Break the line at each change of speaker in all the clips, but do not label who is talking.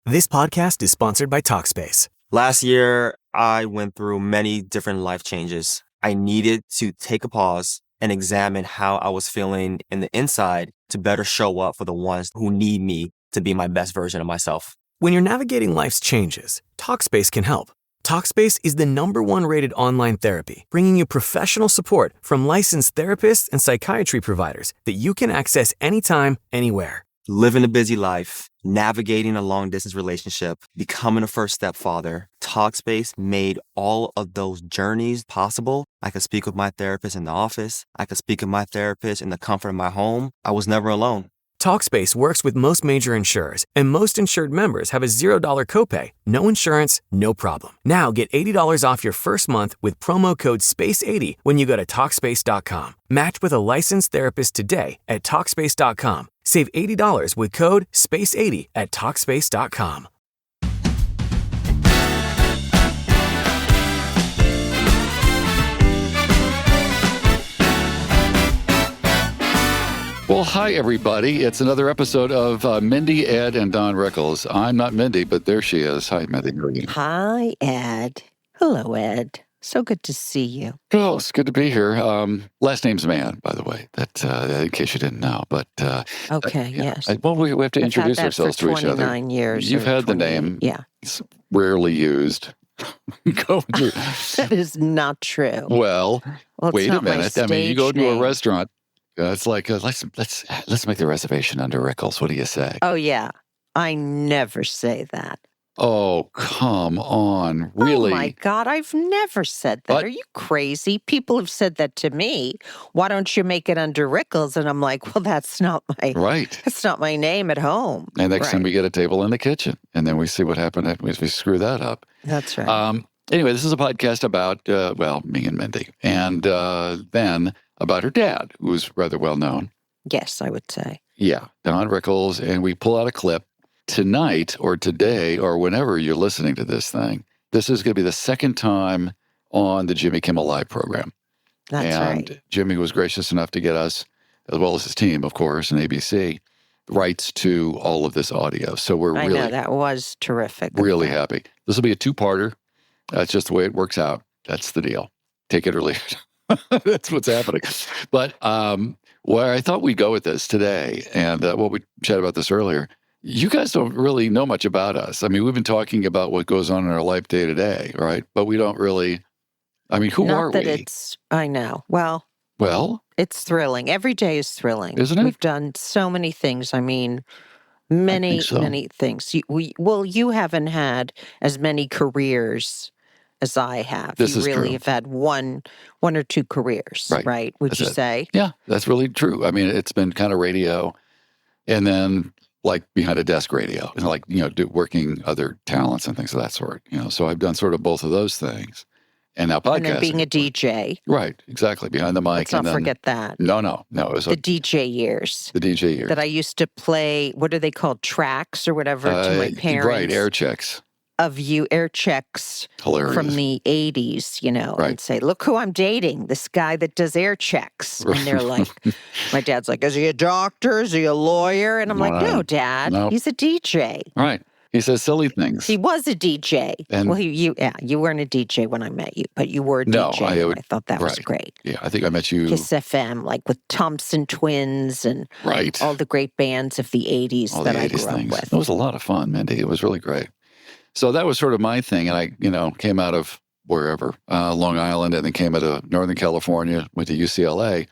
This podcast is sponsored by Talkspace.
Last year, I went through many different life changes. I needed to take a pause and examine how I was feeling in the inside to better show up for the ones who need me to be my best version of myself.
When you're navigating life's changes, Talkspace can help. Talkspace is the #1 rated online therapy, bringing you professional support from licensed therapists and psychiatry providers that you can access anytime, anywhere.
Living a busy life, navigating a long-distance relationship, becoming a first-step father, Talkspace made all of those journeys possible. I could speak with my therapist in the office. I could speak with my therapist in the comfort of my home. I was never alone.
Talkspace works with most major insurers, and most insured members have a $0 copay. No insurance, no problem. Now get $80 off your first month with promo code SPACE80 when you go to Talkspace.com. Match with a licensed therapist today at Talkspace.com. Save $80 with code SPACE80 at Talkspace.com.
Well, hi, everybody. It's another episode of Mindy, Ed, and Don Rickles. I'm not Mindy, but there she is. Hi, Mindy. How are you?
Hi, Ed. Hello, Ed. So good to see you.
Oh, it's good to be here. Last name's Mann, by the way, that in case you didn't know. But
okay,
yeah.
yes.
Well, we have to
I've
introduce
had that
ourselves
for
to each other.
29 years.
You've had the
28.
name.
Yeah.
It's rarely used. Go through.
That is not true.
Well,
it's
wait a
not my
minute. I mean, you go
stage
to a
name.
restaurant. It's like let's make the reservation under Rickles. What do you say?
Oh, yeah. I never say that.
Oh, come on. Really?
Oh, my God. I've never said that.
But-
Are you crazy? People have said that to me. Why don't you make it under Rickles? And I'm like, well, that's not
Right.
my name at home.
And next time
Right.
we get a table in the kitchen, and then we see what happened if we screw that up.
That's right.
Anyway, this is a podcast about, me and Mindy, and then about her dad, who's rather well known.
Yes, I would say.
Yeah, Don Rickles, and we pull out a clip tonight or today or whenever you're listening to this thing. This is going to be the second time on the Jimmy Kimmel Live program.
That's
and
right.
Jimmy was gracious enough to get us, as well as his team, of course, and ABC, rights to all of this audio. So we're
I
really,
know. That was terrific.
really happy. This will be a two-parter. That's just the way it works out. That's the deal. Take it or leave it. That's what's happening. But where I thought we'd go with this today, and what we chatted about this earlier, you guys don't really know much about us. I mean, we've been talking about what goes on in our life day to day, right? But we don't really, I mean, who
Not
are
that
we?
I know. Well, it's thrilling. Every day is thrilling.
Isn't it?
We've done so many things. I mean, many,
so.
many things. You haven't had as many careers as I have.
This
you
is
really
true.
have had one or two careers, right? Would
That's
you
it.
say?
Yeah, that's really true. I mean, it's been kind of radio and then like behind a desk radio and like, working other talents and things of that sort, So I've done sort of both of those things. And now podcasting.
And then being a DJ.
Right, exactly. Behind the mic.
Let's not forget that.
No. It was
The DJ years.
the DJ years.
That I used to play, what are they called? Tracks or whatever to my parents.
Right, air checks.
Of you, air checks.
Hilarious.
From the 80s,
Right.
and say, look who I'm dating, this guy that does air checks. And they're like, my dad's like, is he a doctor? Is he a lawyer? And I'm like, no, Dad,
No.
he's a DJ.
Right. He says silly things.
He was a DJ.
And-
Well, you weren't a DJ when I met you, but you were a
No,
DJ. I thought that was
right.
great.
Yeah, I think I met you.
Kiss FM, like with Thompson Twins and
Right.
all the great bands of the 80s
All
that
the
I
80s
grew
things.
up
It
with.
was a lot of fun, Mindy. It was really great. So that was sort of my thing. And I, came out of wherever, Long Island, and then came out of Northern California, went to UCLA,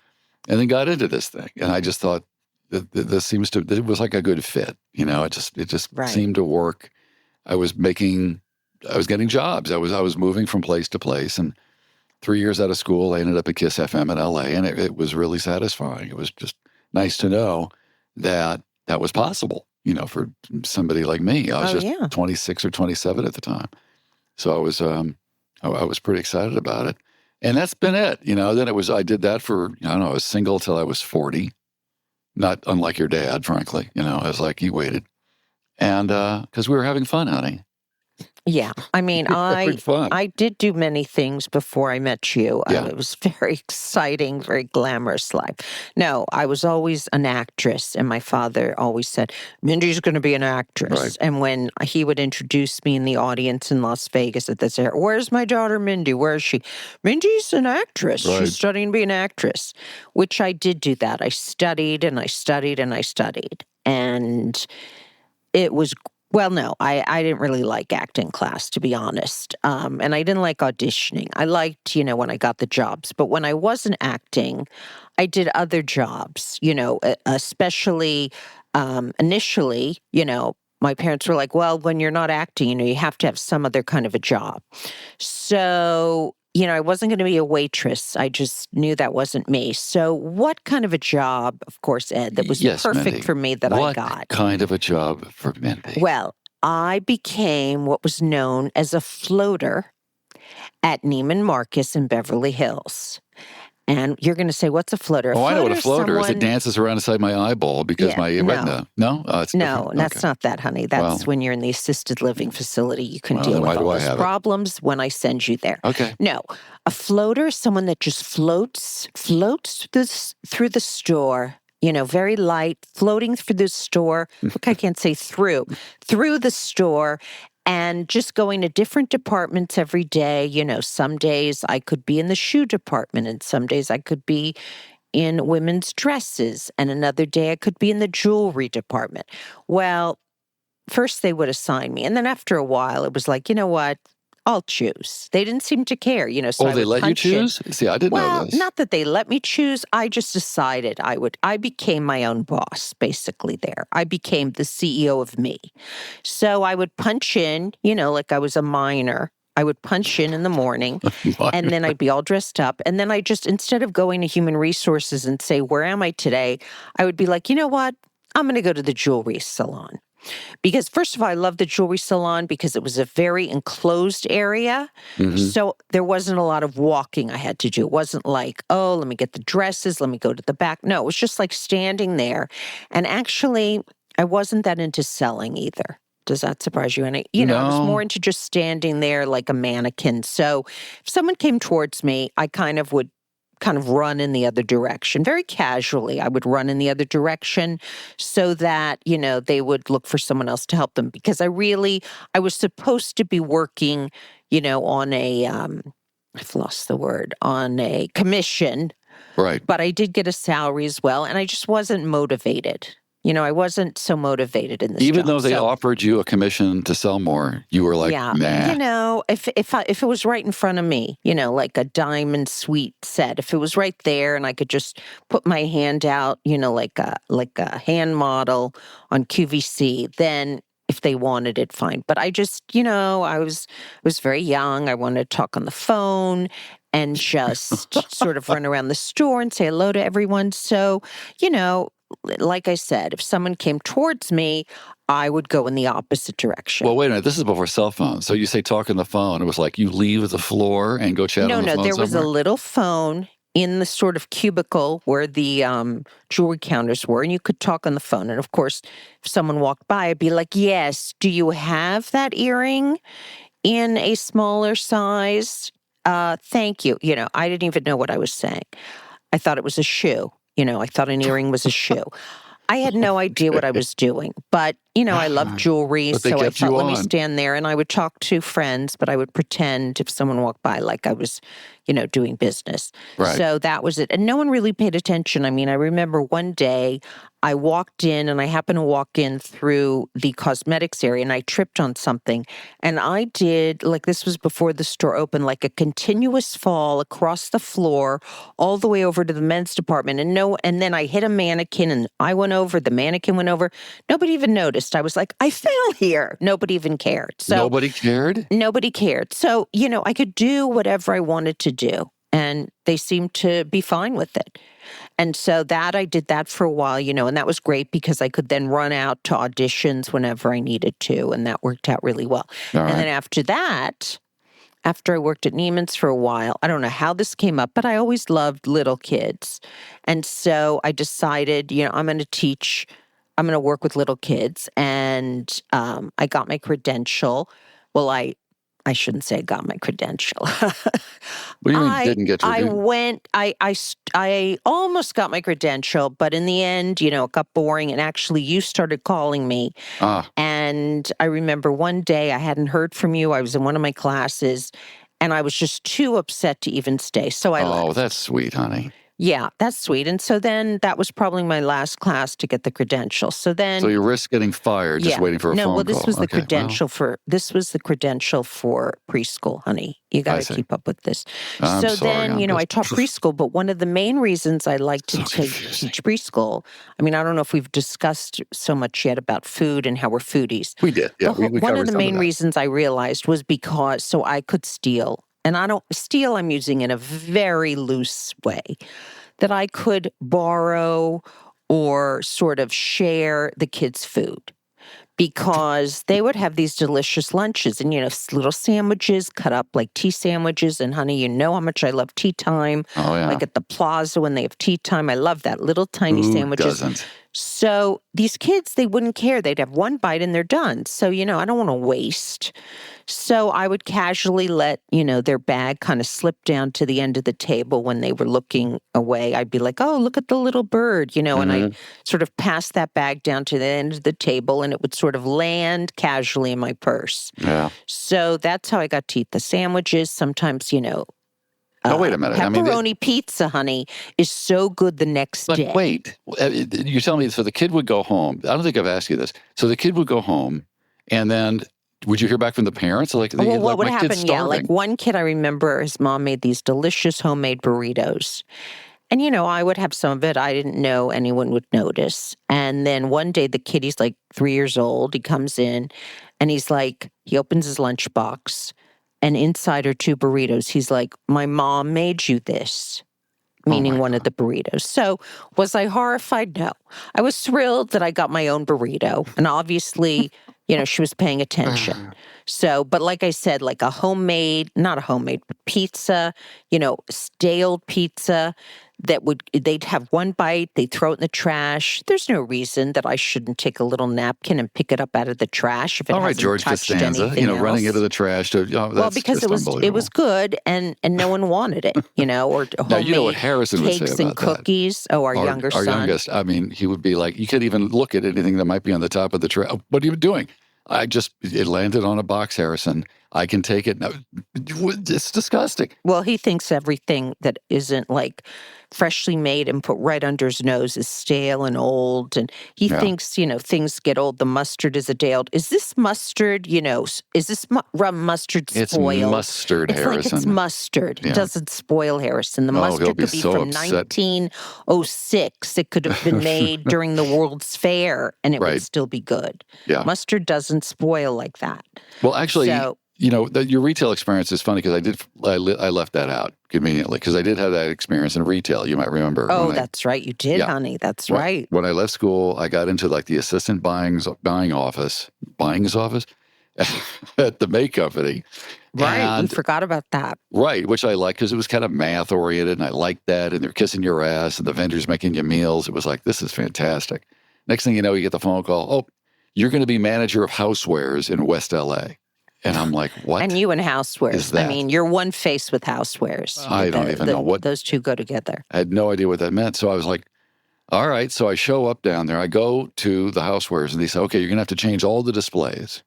and then got into this thing. And I just thought that it was like a good fit. It just
Right.
seemed to work. I was getting jobs. I was moving from place to place. And 3 years out of school, I ended up at Kiss FM in LA. And it was really satisfying. It was just nice to know that was possible. For somebody like me. I was just 26 or 27 at the time. So I was pretty excited about it. And that's been it. Then I did that for, I was single till I was 40. Not unlike your dad, frankly. I was like, he waited. And because we were having fun, honey.
Yeah. I mean,
Having fun.
I did do many things before I met you.
Yeah.
It was very exciting, very glamorous life. No, I was always an actress, and my father always said, Mindy's going to be an actress.
Right.
And when he would introduce me in the audience in Las Vegas at this air, where's my daughter Mindy? Where is she? Mindy's an actress.
Right.
She's studying to be an actress, which I did do that. I studied and I studied and I studied. And it was, well, no, I didn't really like acting class, to be honest. And I didn't like auditioning. I liked, when I got the jobs. But when I wasn't acting, I did other jobs, especially initially, my parents were like, well, when you're not acting, you have to have some other kind of a job. So, I wasn't going to be a waitress. I just knew that wasn't me. So what kind of a job, of course, Ed, that was perfect
Mindy.
for me that I got?
What kind of a job for Mindy?
Well, I became what was known as a floater at Neiman Marcus in Beverly Hills. And you're going to say, what's a floater?
I know what a floater is. It dances around inside my eyeball because my retina. No? It's
no,
different.
that's
Okay.
not that, honey. That's when you're in the assisted living facility. You can deal with all those problems when I send you there.
Okay.
No, a floater is someone that just floats through the store. Very light, floating through the store. Look, I can't say through the store. And just going to different departments every day. Some days I could be in the shoe department, and some days I could be in women's dresses, and another day I could be in the jewelry department. Well, first they would assign me, and then after a while it was like, you know what? I'll choose. They didn't seem to care, so
they let you choose? See, I didn't know this.
Well, not that they let me choose. I just decided I would. I became my own boss, basically there. I became the CEO of me. So I would punch in, like I was a miner. I would punch in the morning, and then I'd be all dressed up. And then I just, instead of going to human resources and say, where am I today? I would be like, you know what? I'm going to go to the jewelry salon. Because first of all, I love the jewelry salon because it was a very enclosed area.
Mm-hmm.
So there wasn't a lot of walking I had to do. It wasn't like, oh, let me get the dresses, let me go to the back. No, it was just like standing there. And actually, I wasn't that into selling either. Does that surprise you? And I was more into just standing there like a mannequin. So if someone came towards me, I would run in the other direction. Very casually, I would run in the other direction so that, they would look for someone else to help them. Because I was supposed to be working, on I've lost the word, on a commission.
Right.
But I did get a salary as well, and I just wasn't motivated. I wasn't so motivated in this
Even
job.
though they offered you a commission to sell more, you were like, nah.
If it was right in front of me, like a diamond suite set, if it was right there and I could just put my hand out, like a hand model on QVC, then if they wanted it, fine. But I just, I was very young. I wanted to talk on the phone and just sort of run around the store and say hello to everyone. So, like I said, if someone came towards me, I would go in the opposite direction.
Well, wait a minute. This is before cell phones. So you say talk on the phone. It was like you leave the floor and go chat on the phone
No, there was a
somewhere?
little phone in the sort of cubicle where the jewelry counters were, and you could talk on the phone. And of course, if someone walked by, I'd be like, yes, do you have that earring in a smaller size? Thank you. I didn't even know what I was saying. I thought it was a shoe. I thought an earring was a shoe. I had no idea what I was doing, but, I love jewelry,
But they
so I
kept you
thought, let me
on.
stand there, and I would talk to friends, but I would pretend if someone walked by like I was, doing business.
Right.
So that was it. And no one really paid attention. I mean, I remember one day I walked in, and I happened to walk in through the cosmetics area, and I tripped on something. And I did, this was before the store opened, like a continuous fall across the floor all the way over to the men's department. And then I hit a mannequin, and I went over, the mannequin went over. Nobody even noticed. I was like, I fell here. Nobody even cared. So
Nobody cared?
Nobody cared. So, I could do whatever I wanted to do, and they seemed to be fine with it. And so I did that for a while, and that was great because I could then run out to auditions whenever I needed to, and that worked out really well.
All right.
And then after that, after I worked at Neiman's for a while, I don't know how this came up, but I always loved little kids. And so I decided, I'm going to work with little kids. And I got my credential. Well, I shouldn't say I got my credential.
What do you mean didn't get your
I almost got my credential, but in the end, it got boring. And actually, you started calling me. And I remember one day I hadn't heard from you. I was in one of my classes, and I was just too upset to even stay. So I left.
Oh, that's sweet, honey.
Yeah, that's sweet. And so then that was probably my last class to get the credential. So you
risk getting fired just waiting for a phone call.
No, this was the credential for preschool, honey. You got to keep up with this.
I'm sorry,
I taught preschool, but one of the main reasons I like to teach preschool, I mean, I don't know if we've discussed so much yet about food and how we're foodies.
We did. Yeah, we
one
covered
of the
some
main
that.
reasons I realized was because so I could steal. And I don't steal, I'm using in a very loose way, that I could borrow or sort of share the kids' food. Because they would have these delicious lunches and, little sandwiches cut up like tea sandwiches. And honey, you know how much I love tea time.
Oh, yeah.
Like at the plaza when they have tea time. I love that. Little tiny sandwiches.
Doesn't?
So these kids, they wouldn't care. They'd have one bite and they're done. So, I don't want to waste. So I would casually let, their bag kind of slip down to the end of the table when they were looking away. I'd be like, oh, look at the little bird, and I'd sort of pass that bag down to the end of the table and it would sort of land casually in my purse.
Yeah.
So that's how I got to eat the sandwiches. Sometimes,
oh, wait a minute.
Pepperoni pizza, honey, is so good the next day.
But wait, you tell me, so the kid would go home. I don't think I've asked you this. So the kid would go home, and then would you hear back from the parents? What
would happen? Yeah, like one kid I remember, his mom made these delicious homemade burritos. And, I would have some of it. I didn't know anyone would notice. And then one day the kid, he's like 3 years old. He comes in and he opens his lunchbox. And inside are 2 burritos. He's like, my mom made you this, meaning one of the burritos. So was I horrified? No. I was thrilled that I got my own burrito. And obviously, she was paying attention. So, but like I said, like not a homemade, but pizza, stale pizza they'd have one bite, they'd throw it in the trash. There's no reason that I shouldn't take a little napkin and pick it up out of the trash if it hasn't
George
touched
Costanza,
anything else.
running into the trash.
Because it was good and no one wanted it, or homemade
now, you know what Harrison would say
cakes
about
and cookies.
That.
Oh, our younger son.
Our youngest, he would be like, you could even look at anything that might be on the top of the tray. Oh, what are you doing? It landed on a box, Harrison. I can take it. No, it's disgusting.
Well, he thinks everything that isn't like freshly made and put right under his nose is stale and old. And he thinks, things get old. The mustard is a day old. Is this mustard, is this rum mustard spoiled?
It's mustard,
it's
Harrison.
Like it's mustard.
Yeah.
It doesn't spoil, Harrison. The mustard could be
so
from
upset.
1906. It could have been made during the World's Fair and it would still be good.
Yeah.
Mustard doesn't spoil like that.
Well, actually, your retail experience is funny because I left that out conveniently because I did have that experience in retail. You might remember.
Oh, that's right. You did, honey. That's right.
When I left school, I got into like the assistant buying office at the May Company.
Right. We forgot about that.
Right. Which I liked because it was kind of math oriented and I liked that. And they're kissing your ass and the vendors making you meals. It was like, this is fantastic. Next thing you know, you get the phone call. Oh, you're going to be manager of housewares in West LA. And I'm like, what?
And you and housewares.
Is that?
I mean, you're one face with housewares.
I don't even know what.
Those two go together.
I had no idea what that meant. So I was like, all right. So I show up down there. I go to the housewares and they say, okay, you're going to have to change all the displays.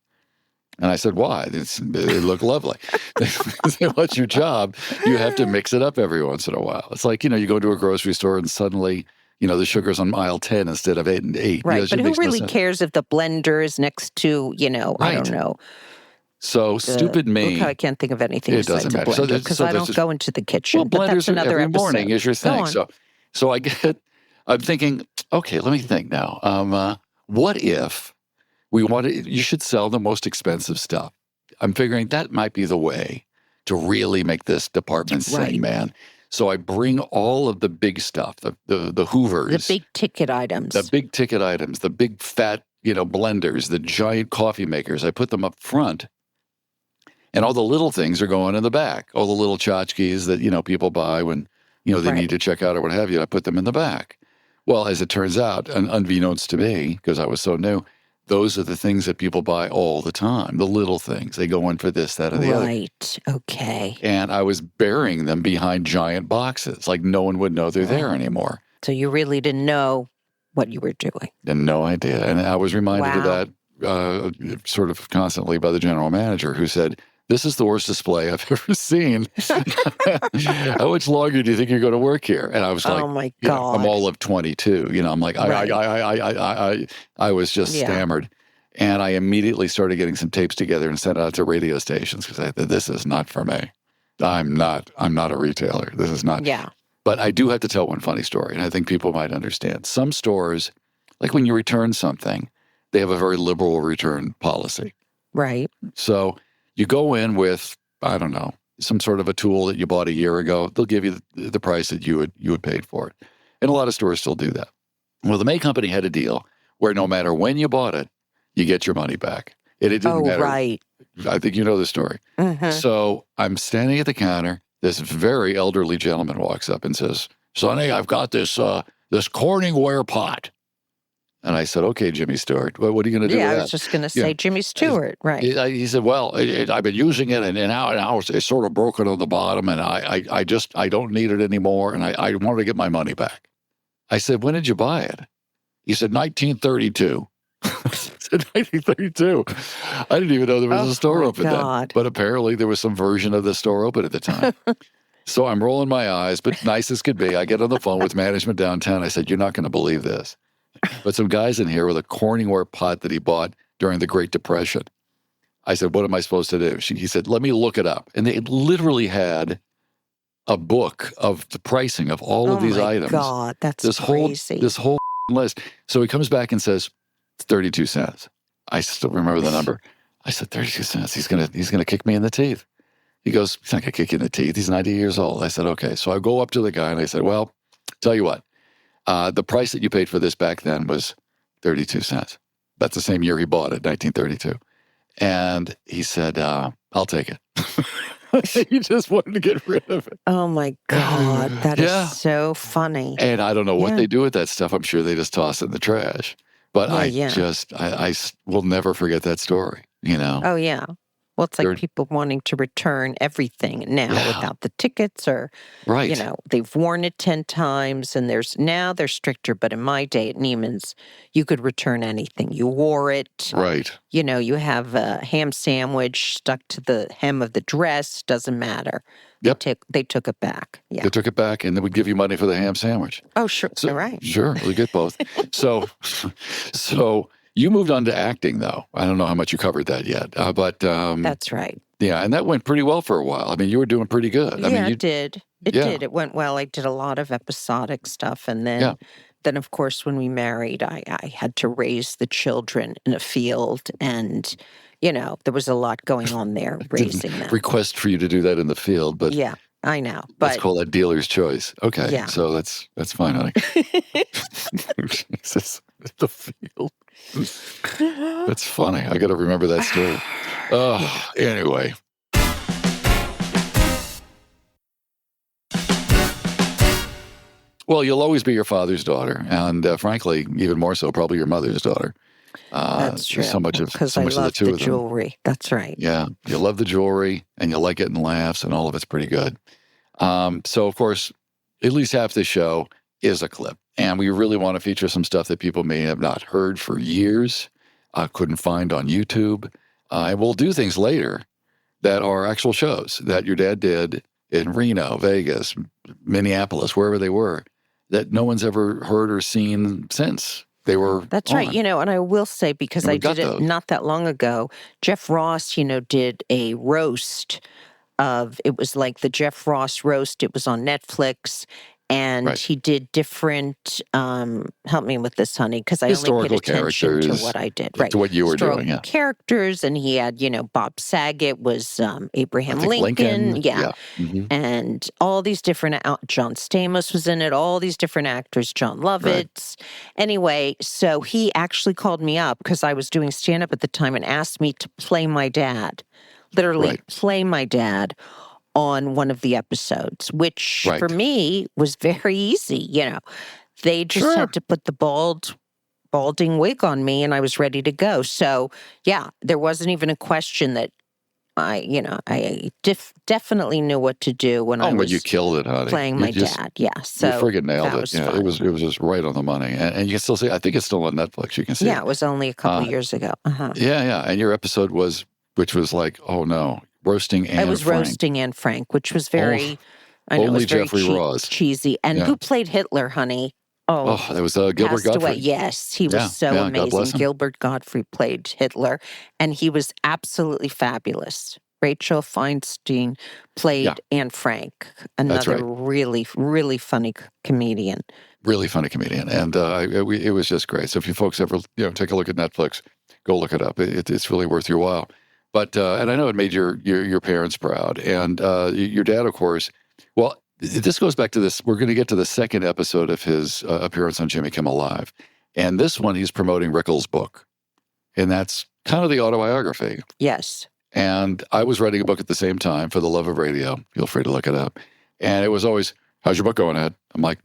And I said, why? They look lovely. They said, what's your job? You have to mix it up every once in a while. It's like, you go to a grocery store and suddenly, the sugar's on aisle 10 instead of 8 and 8.
Right. But who really cares if the blender is next to, I don't know.
So stupid me.
Look, I can't think of anything.
It doesn't matter
because I don't go into the kitchen.
Well,
but that's another
every
episode.
morning is your thing. So I'm thinking, okay, let me think now. What if you should sell the most expensive stuff? I'm figuring that might be the way to really make this department sing, man. So I bring all of the big stuff, the Hoovers,
the big ticket items,
the big fat blenders, the giant coffee makers. I put them up front. And all the little things are going in the back. All the little tchotchkes that, people buy when, they need to check out or what have you. I put them in the back. Well, as it turns out, and unbeknownst to me, because I was so new, those are the things that people buy all the time, the little things. They go in for this, that, or the other.
Right. Okay.
And I was burying them behind giant boxes. Like no one would know they're there anymore.
So you really didn't know what you were doing.
Had no idea. And I was reminded of
Wow.
that sort of constantly by the general manager who said, "This is the worst display I've ever seen. How much longer do you think you're going to work here?" And I was like,
Oh my
you know, I'm
God.
all of 22. You know, I'm like,
Right.
I was just
Yeah.
stammered. And I immediately started getting some tapes together and sent it out to radio stations because I thought, this is not for me. I'm not a retailer. This is not.
Yeah.
But I do have to tell one funny story, and I think people might understand. Some stores, like when you return something, they have a very liberal return policy.
Right.
So you go in with, I don't know, some sort of a tool that you bought a year ago. They'll give you the price that you had paid for it. And a lot of stores still do that. Well, the May Company had a deal where no matter when you bought it, you get your money back. And it didn't matter.
Right.
I think you know the story.
Mhm.
So I'm standing at the counter. This very elderly gentleman walks up and says, "Sonny, I've got this Corningware pot." And I said, "Okay, Jimmy Stewart, what are you going to do
Yeah,
with
I
that?"
was just going to say Jimmy Stewart. Right.
He said, "Well, I've been using it, and now it's sort of broken on the bottom, and I don't need it anymore, and I want to get my money back." I said, "When did you buy it?" He said, 1932. I said, 1932. I didn't even know there was a store open then. But apparently there was some version of the store open at the time. So I'm rolling my eyes, but nice as could be. I get on the phone with management downtown. I said, "You're not going to believe this. But some guy's in here with a Corningware pot that he bought during the Great Depression." I said, "What am I supposed to do?" He said, "Let me look it up." And they literally had a book of the pricing of all of these items.
Oh my God, that's
this
crazy.
This whole list. So he comes back and says, "It's 32 cents. I still remember the number. I said, 32 cents. He's gonna kick me in the teeth. He goes, "He's not gonna kick you in the teeth. He's 90 years old." I said, "Okay." So I go up to the guy and I said, "Well, tell you what, the price that you paid for this back then was 32 cents. That's the same year he bought it, 1932. And he said, "I'll take it." He just wanted to get rid of it.
Oh my God, that is so funny.
And I don't know what they do with that stuff. I'm sure they just toss it in the trash. But I will never forget that story, you know?
Oh, yeah. Well, it's like people wanting to return everything now without the tickets or, you know, they've worn it 10 times and now they're stricter. But in my day at Neiman's, you could return anything. You wore it.
Right.
You know, you have a ham sandwich stuck to the hem of the dress. Doesn't matter.
Yep.
They took it back. Yeah.
They took it back and then we'd give you money for the ham sandwich.
Oh, sure.
So,
right.
Sure. We get both. So you moved on to acting, though. I don't know how much you covered that yet, but
that's right.
Yeah, and that went pretty well for a while. I mean, you were doing pretty good.
It did. It did. It went well. I did a lot of episodic stuff, and then of course, when we married, I had to raise the children in a field, and you know, there was a lot going on there raising them.
Request for you to do that in the field, but
yeah, I know. But
let's call that dealer's choice. Okay,
yeah.
So that's fine, honey. Jesus, the field. That's funny. I got to remember that story. Anyway. Well, you'll always be your father's daughter, and frankly, even more so, probably your mother's daughter.
That's true.
So much of
because I love the jewelry. That's right.
Yeah, you love the jewelry, and you like getting laughs, and all of it's pretty good. So, of course, at least half the show is a clip, and we really want to feature some stuff that people may have not heard for years, couldn't find on YouTube, and we'll do things later that are actual shows that your dad did in Reno, Vegas, Minneapolis, wherever they were, that no one's ever heard or seen since. They were
That's right. You know, and I will say, because I did it not that long ago, Jeff Ross, you know, did a roast of, it was like the Jeff Ross roast. It was on Netflix. And he did different, help me with this, honey, because I only paid attention to what I did. Right.
To what you were doing, yeah.
Characters, and he had, you know, Bob Saget was Abraham Lincoln. Yeah. Mm-hmm. And all these different, John Stamos was in it, all these different actors, John Lovitz. Right. Anyway, so he actually called me up because I was doing stand-up at the time and asked me to play my dad, literally play my dad on one of the episodes, which for me was very easy. You know, they just had to put the bald balding wig on me and I was ready to go. So, yeah, there wasn't even a question that I definitely knew what to do when I was
you killed it, honey.
playing my dad. Yeah, so
you friggin' nailed it.
Yeah,
it was just right on the money, and you can still see. I think it's still on Netflix. You can see.
Yeah, it was only a couple years ago.
Yeah, and your episode which was like, oh no, roasting Anne.
I was
Frank.
roasting Anne Frank, which was very, I know, it
only
was very
Jeffrey Ross.
cheesy. And who played Hitler, honey?
Oh, that was Gilbert
passed
Gottfried.
away. Yes, he was so
God bless
amazing.
him.
Gilbert Gottfried played Hitler, and he was absolutely fabulous. Rachel Feinstein played Anne Frank, another really, really funny comedian.
Really funny comedian, and it was just great. So if you folks ever take a look at Netflix, go look it up. It's really worth your while. But and I know it made your parents proud, and your dad, of course. Well, this goes back to this. We're going to get to the second episode of his appearance on Jimmy Kimmel Live, and this one he's promoting Rickles' book, and that's kind of the autobiography.
Yes.
And I was writing a book at the same time, For the Love of Radio. Feel free to look it up. And it was always, how's your book going, Ed? I'm like,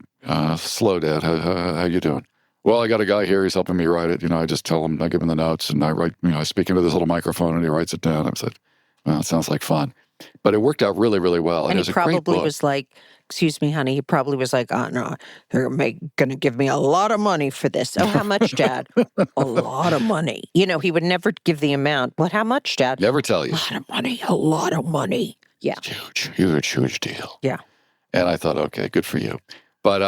slow, Dad. How you doing? Well, I got a guy here. He's helping me write it. I just tell him, I give him the notes, and I write, I speak into this little microphone, and he writes it down. I said, well, it sounds like fun. But it worked out really, really well.
And
it was
he
a great book.
probably was like, excuse me, honey, he probably was like, oh, no, they're going to give me a lot of money for this. Oh, how much, Dad? A lot of money. He would never give the amount. But how much, Dad?
Never tell you.
A lot of money. Yeah.
It's huge. Huge deal.
Yeah.
And I thought, okay, good for you. But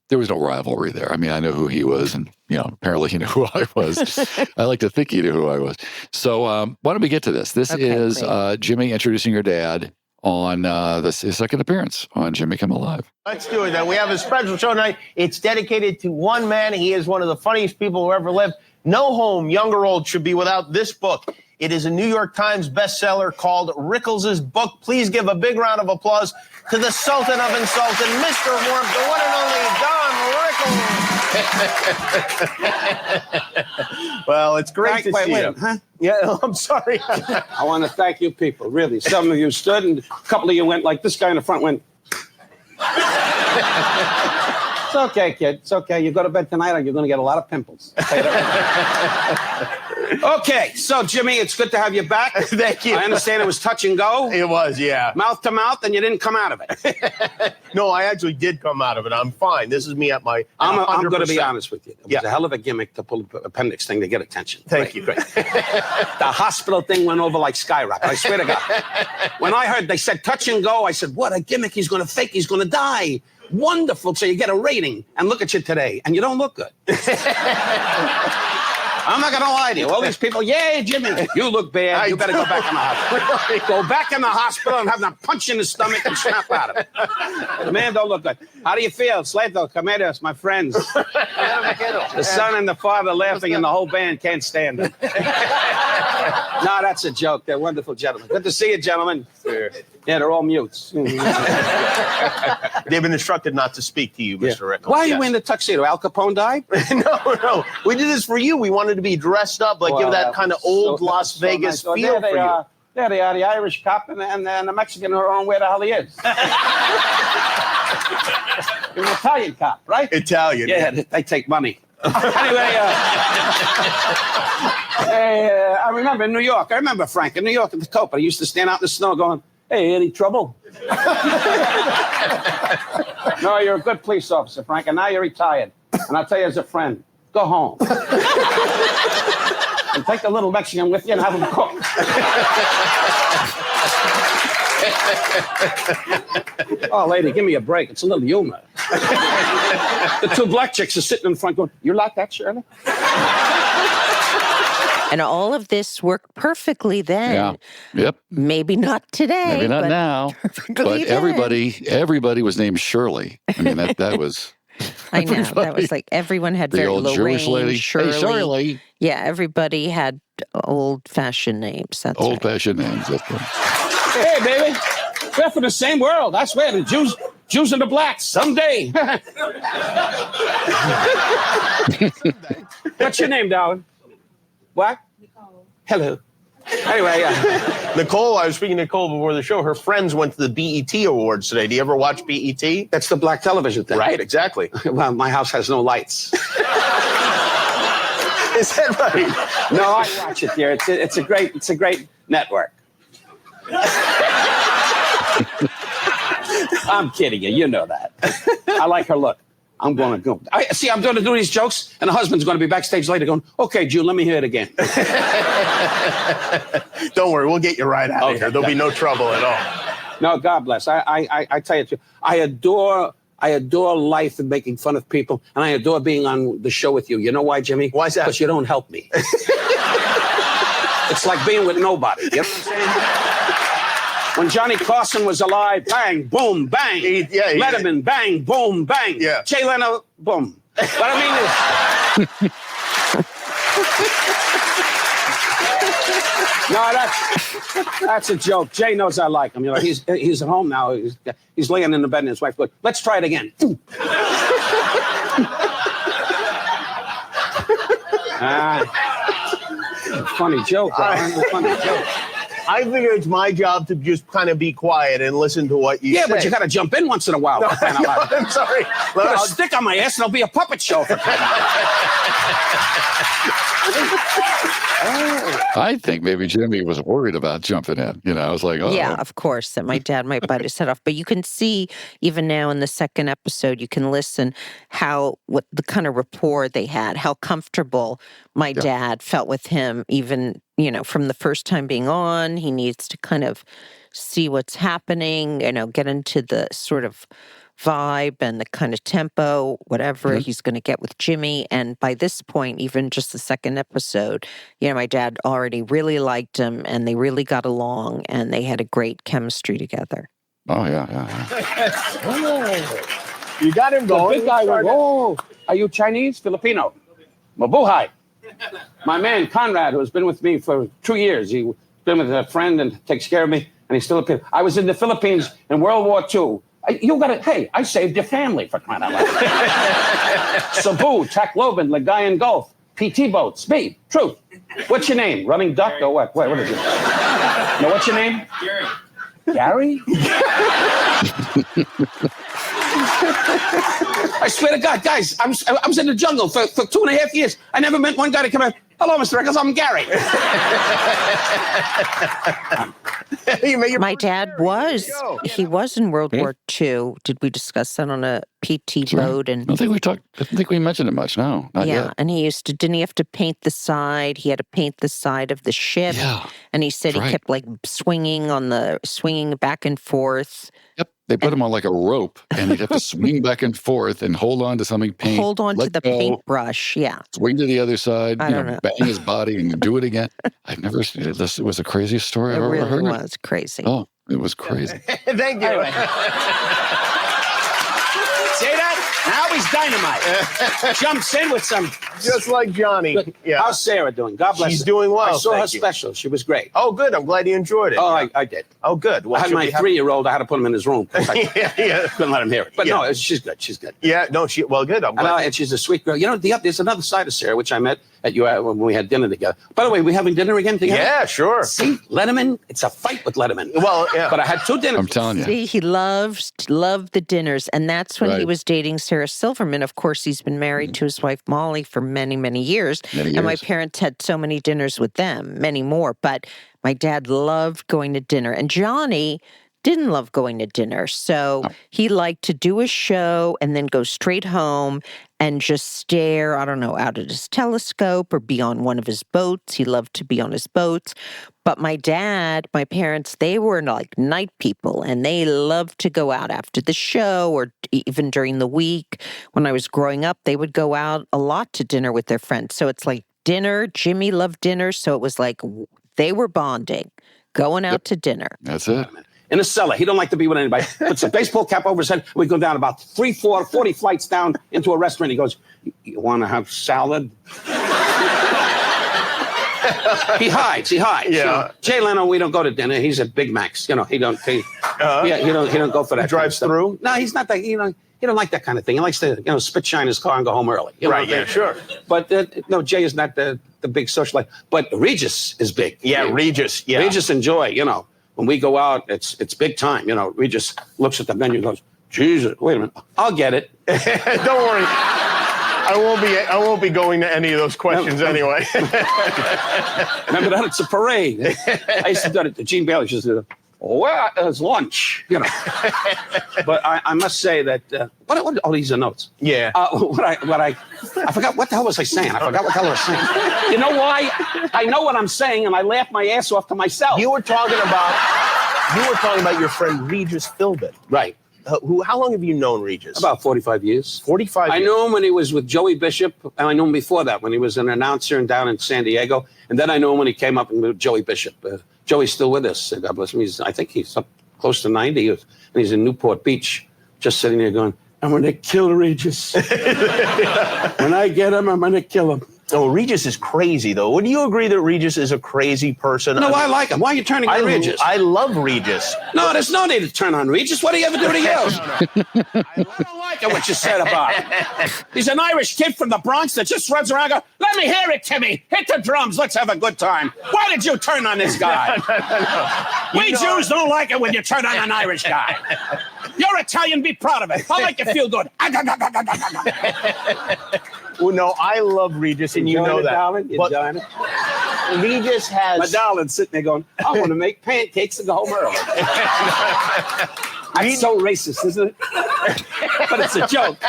there was no rivalry there. I mean, I know who he was, and apparently he knew who I was. I like to think he knew who I was. So why don't we get to this? This is Jimmy introducing your dad on his second appearance on Jimmy Kimmel Live.
Let's do it then. We have a special show tonight. It's dedicated to one man. He is one of the funniest people who ever lived. No home, young or old, should be without this book. It is a New York Times bestseller called Rickles' Book. Please give a big round of applause to the Sultan of Insulting, Mr. Warmth, the one and only Don Rickles. Well, it's great to see you. Huh? Yeah, I'm sorry.
I want to thank you people, really. Some of you stood, and a couple of you went like this guy in the front went. It's okay, kid. It's okay. You go to bed tonight, or you're going to get a lot of pimples. Okay, so Jimmy, it's good to have you back.
Thank you.
I understand it was touch and go.
It was, yeah.
Mouth to mouth, and you didn't come out of it.
No, I actually did come out of it. I'm fine. This is me at my.
I'm going to be honest with you. It was
a
hell of a gimmick to pull the appendix thing to get attention.
Thank you.
Great. The hospital thing went over like skyrocket. I swear to God. When I heard they said touch and go, I said, what a gimmick. He's going to fake. He's going to die. Wonderful. So you get a rating. And look at you today. And you don't look good. I'm not going to lie to you. All these people, yay, Jimmy, you look bad. You better go back in the hospital. Go back in the hospital and have them punch you in the stomach and snap out of it. The man don't look good. How do you feel? Slato, Comedos, my friends. The son and the father laughing and the whole band can't stand it. No, that's a joke. They're wonderful gentlemen. Good to see you, gentlemen. Sure. Yeah, they're all mutes.
They've been instructed not to speak to you, Mr. Rickles.
Why are you in the tuxedo? Al Capone died?
No. We did this for you. We wanted to be dressed up, give that kind of old Las Vegas feel
there
for you.
There they are, the Irish cop and the Mexican who don't know where the hell he is. He's an Italian cop, right?
Italian.
Yeah, they take money. Anyway, I remember in New York. I remember Frank in New York at the Copa. He used to stand out in the snow going, hey, any trouble? No, you're a good police officer, Frank, and now you're retired. And I'll tell you as a friend, go home. And take the little Mexican with you and have him cook. Oh, lady, give me a break. It's a little humor. The two black chicks are sitting in front going, you like that, Shirley?
And all of this worked perfectly then.
Yeah. Yep.
Maybe not today.
Maybe not now. But everybody was named Shirley. I mean, that was.
I know. That was like everyone had very
old
Lorraine,
Jewish lady.
Shirley.
Hey, Shirley.
Yeah, everybody had old-fashioned names. That's
old-fashioned names. That's right.
Hey, baby. We're from the same world. I swear, the Jews and the blacks, someday. What's your name, darling? What? Nicole. Hello. Anyway,
Nicole, I was speaking to Nicole before the show. Her friends went to the BET Awards today. Do you ever watch BET?
That's the black television thing.
Right, exactly.
Well, my house has no lights.
Is that right?
No, I watch it, dear. It's a great network. I'm kidding you. You know that. I like her look. I'm going to go. I'm going to do these jokes, and the husband's going to be backstage later going, okay, June, let me hear it again.
Don't worry, we'll get you right out of here. There'll be no trouble at all.
No, God bless. I tell you, I adore life and making fun of people, and I adore being on the show with you. You know why, Jimmy?
Why's that?
Because you don't help me. It's like being with nobody. You know what I'm saying? When Johnny Carson was alive, bang, boom, bang. Letterman, bang, boom, bang.
Yeah.
Jay Leno, boom. What I mean is... No, that's a joke. Jay knows I like him. You know, he's at home now. He's laying in the bed and his wife goes, let's try it again. Funny joke. Funny joke.
I figure it's my job to just kind of be quiet and listen to what you say.
Yeah, but you got to jump in once in a while.
No, I'm sorry.
Put a stick on my ass and it'll be a puppet show for
I think maybe Jimmy was worried about jumping in. You know, I was like, oh.
Yeah, of course, that my dad might bite his head off. But you can see, even now in the second episode, you can listen what the kind of rapport they had, how comfortable my dad felt with him, even, you know, from the first time being on. He needs to kind of see what's happening, you know, get into the sort of vibe and the kind of tempo, whatever he's going to get with Jimmy. And by this point, even just the second episode, you know, my dad already really liked him and they really got along and they had a great chemistry together.
Oh, yeah.
You got him going.
The big guy went, oh, are you Chinese? Filipino? Mabuhay. My man, Conrad, who has been with me for 2 years, he's been with a friend and takes care of me, and he's still a... I was in the Philippines in World War II. Hey, I saved your family, for crying out loud. Cebu, Tacloban, Lagayan Gulf, PT boat, speed, truth. What's your name? Running duck or what? What is it? No, what's your name? Gary? I swear to God, guys, I was in the jungle for 2.5 years. I never met one guy to come out. Hello, Mr. Rickles, I'm Gary.
My dad was. He was in World War II. Did we discuss that on a PT boat? And
I don't think we mentioned it much. No, not yet.
And he didn't he have to paint the side? He had to paint the side of the ship.
Yeah.
And he said he kept like swinging back and forth.
Yep. They put him on like a rope and he'd have to swing back and forth and hold on to something,
hold on to the paintbrush. Yeah.
Swing to the other side,
I don't know.
bang his body and do it again. I've never seen it. This was the craziest story I've ever heard.
It was crazy.
Oh, it was crazy.
Thank you.
Anyway. See that? Now he's dynamite. Jumps in with some...
Just like Johnny.
Good.
Yeah.
How's Sarah doing? God bless her.
She's doing well.
I saw her
thank you.
special. She was great.
Oh, good. I'm glad you enjoyed it.
Oh, I did.
Oh, good. Well,
I had my 3-year-old. I had to put him in his room.
yeah.
Couldn't let him hear it. But no, she's good. She's good.
Yeah, no, well, good. I'm glad.
And she's a sweet girl. You know, there's another side of Sarah, which I met at you when we had dinner together. By the way, we having dinner again together?
Yeah, sure.
See, Letterman, it's a fight with Letterman.
Well, yeah.
But I had 2 dinners.
I'm telling you.
See, he loved the dinners. And that's when he was dating Sarah Silverman. Of course, he's been married to his wife, Molly, for many, many years. And my parents had so many dinners with them, many more. But my dad loved going to dinner. And Johnny didn't love going to dinner. So he liked to do a show and then go straight home and just stare, I don't know, out at his telescope or be on one of his boats. He loved to be on his boats. But my parents, they were like night people and they loved to go out after the show or even during the week. When I was growing up, they would go out a lot to dinner with their friends. So it's like dinner. Jimmy loved dinner. So it was like they were bonding, going out to dinner.
That's it.
In a cellar. He don't like to be with anybody. Puts a baseball cap over his head. We go down about 40 flights down into a restaurant. He goes, you want to have salad? He hides.
Yeah.
You know, Jay Leno, we don't go to dinner. He's at Big Mac's. You know, he don't go for that.
Drives through?
No, he's not that. You know, he don't like that kind of thing. He likes to, spit shine his car and go home early. You know
right. Yeah. Sure.
But no, Jay is not the big socialite. But Regis is big.
Yeah. Regis. Yeah.
Regis and Joy. You know. When we go out, it's big time. You know, Regis looks at the menu and goes, Jesus, wait a minute, I'll get it.
Don't worry. I won't be going to any of those questions anyway.
Remember that? It's a parade. I used to do it. Gene Bailey used to do it. Well, it's lunch, you know. But I must say that what all these are notes.
Yeah.
I forgot what the hell was I saying. I forgot what the hell I was saying. You know why? I know what I'm saying, and I laugh my ass off to myself.
You were talking about your friend Regis Philbin.
Right.
How long have you known Regis?
About 45 years.
45 years.
I knew him when he was with Joey Bishop, and I knew him before that when he was an announcer down in San Diego. And then I knew him when he came up with Joey Bishop. Joey's still with us. God bless him. I think he's up close to 90, and he's in Newport Beach, just sitting there going, I'm going to kill Regis. When I get him, I'm going to kill him.
Oh, Regis is crazy, though. Would you agree that Regis is a crazy person?
No, I like him. Why are you turning on Regis?
I love Regis.
No, there's no need to turn on Regis. What do you ever do to you? I don't like it, what you said about him. He's an Irish kid from the Bronx that just runs around and goes, let me hear it, Timmy. Hit the drums. Let's have a good time. Why did you turn on this guy? No. We Jews don't like it when you turn on an Irish guy. You're Italian. Be proud of it. I'll make you feel good.
Well, no, I love Regis, and you know that.
Darling? You enjoying it?
Regis has...
My darling's sitting there going, I want to make pancakes and go home early. That's so racist, isn't it? But it's a joke.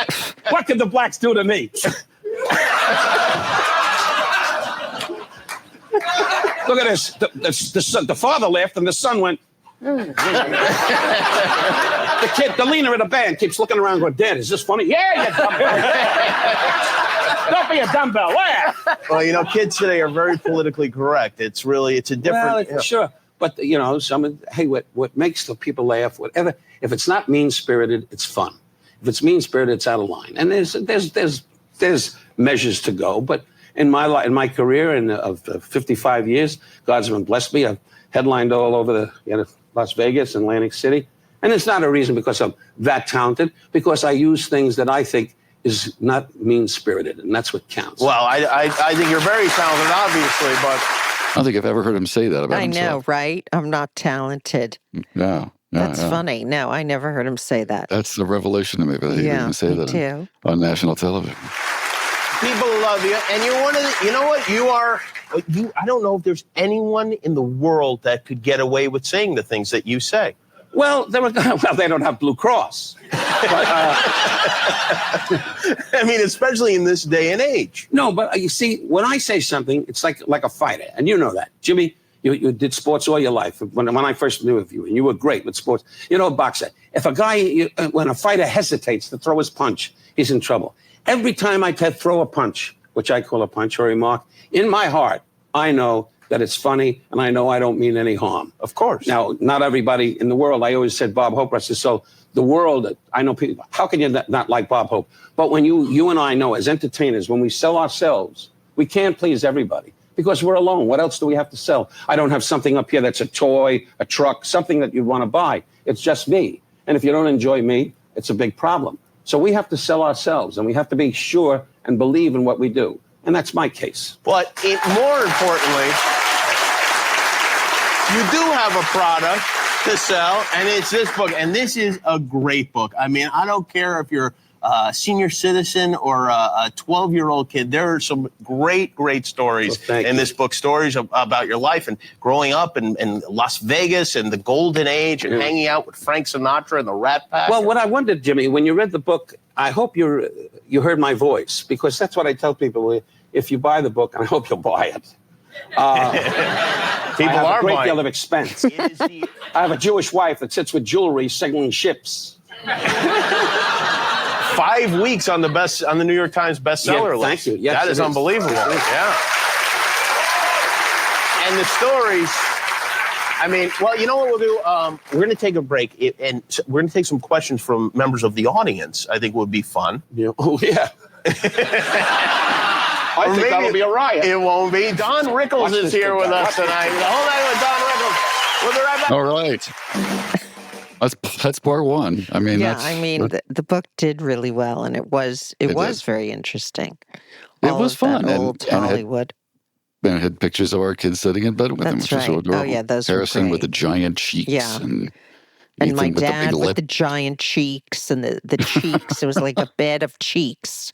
What can the blacks do to me? Look at this. The father laughed, and the son went... The leader of the band keeps looking around going, Dad, is this funny? Yeah, you dumbbell. Don't be a dumbbell. Laugh.
Well, you know, kids today are very politically correct. It's a different...
Well, sure. But, you know, what makes the people laugh, whatever, if it's not mean-spirited, it's fun. If it's mean-spirited, it's out of line. And there's measures to go. But in my career of 55 years, God's been blessed me. I've headlined all over Las Vegas and Atlantic City. And it's not a reason because I'm that talented, because I use things that I think is not mean-spirited, and that's what counts.
Well, I think you're very talented, obviously, but...
I don't think I've ever heard him say that about himself.
I know, right? I'm not talented.
No.
That's funny. No, I never heard him say that.
That's a revelation to me, but he didn't say that on national television.
People love you, and you're one of the... You know what? I don't know if there's anyone in the world that could get away with saying the things that you say.
Well, they don't have Blue Cross. But,
I mean, especially in this day and age.
No, but you see, when I say something, it's like a fighter, and you know that. Jimmy, you did sports all your life. When I first knew of you, and you were great with sports. You know, a boxer. If when a fighter hesitates to throw his punch, he's in trouble. Every time I throw a punch, which I call a punch or a remark, in my heart, I know that it's funny, and I know I don't mean any harm.
Of course.
Now, not everybody in the world, I always said Bob Hope, I said, so the world, I know people, how can you not like Bob Hope? But when you and I know, as entertainers, when we sell ourselves, we can't please everybody because we're alone. What else do we have to sell? I don't have something up here that's a toy, a truck, something that you'd want to buy. It's just me. And if you don't enjoy me, it's a big problem. So we have to sell ourselves, and we have to be sure and believe in what we do. And that's my case.
But more importantly, you do have a product to sell, and it's this book. And this is a great book. I mean, I don't care if you're a senior citizen or a 12-year-old kid. There are some great stories in this book, stories about your life and growing up in Las Vegas and the golden age and hanging out with Frank Sinatra and the Rat Pack.
Well, what I wondered, Jimmy, when you read the book, I hope you heard my voice, because that's what I tell people. If you buy the book, and I hope you'll buy it.
People
I have
are
a great
buying.
deal of expense. I have a Jewish wife that sits with jewelry sailing ships.
5 weeks on the New York Times bestseller list.
Thank you. Yes,
that is unbelievable. Yeah. And the stories. I mean, well, you know what we'll do? We're going to take a break, and we're going to take some questions from members of the audience. I think would be fun.
Yeah. Oh, yeah. I think that'll be a riot.
It won't be. Don Rickles is here with us tonight. The whole night with Don Rickles. We'll be right back.
All right. That's part one. I mean,
the book did really well, and it was very interesting.
It was fun.
Old Hollywood.
And it had pictures of our kids sitting in bed with him, which was so adorable.
Oh, yeah, those
Harrison
were great.
with the giant cheeks.
Yeah.
And
my dad with the giant cheeks and the cheeks. It was like a bed of cheeks.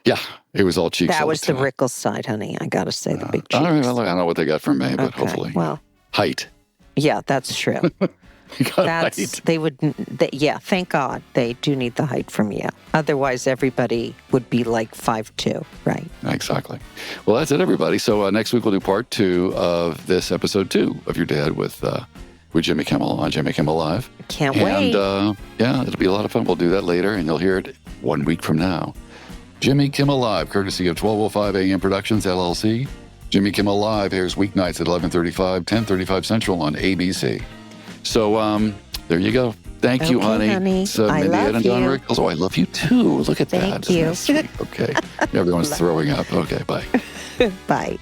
Yeah, it was all cheeks.
That
all
was the
time.
Rickles side, honey. I got to say, the big cheeks.
I don't know what they got from me, but
Okay,
hopefully.
well.
Height.
Yeah, that's true.
You got
That's
height.
they would. Yeah, thank God they do need the height from you. Otherwise, everybody would be like 5'2", right?
Exactly. Well, that's it, everybody. So next week we'll do part 2 of this episode 2 of Your Dad with Jimmy Kimmel on Jimmy Kimmel Live.
Can't wait.
And yeah, it'll be a lot of fun. We'll do that later, and you'll hear it 1 week from now. Jimmy Kimmel Live, courtesy of 1205 AM Productions, LLC. Jimmy Kimmel Live airs weeknights at 11:35, 10:35 Central on ABC. So there you go. Thank you,
Okay, honey.
So
I
Mindy
love
and Don
you.
Rickles. Oh, I love you too. Look at
Thank
that.
you.
Isn't that sweet? Okay. Everyone's throwing up. Okay, bye.
Bye.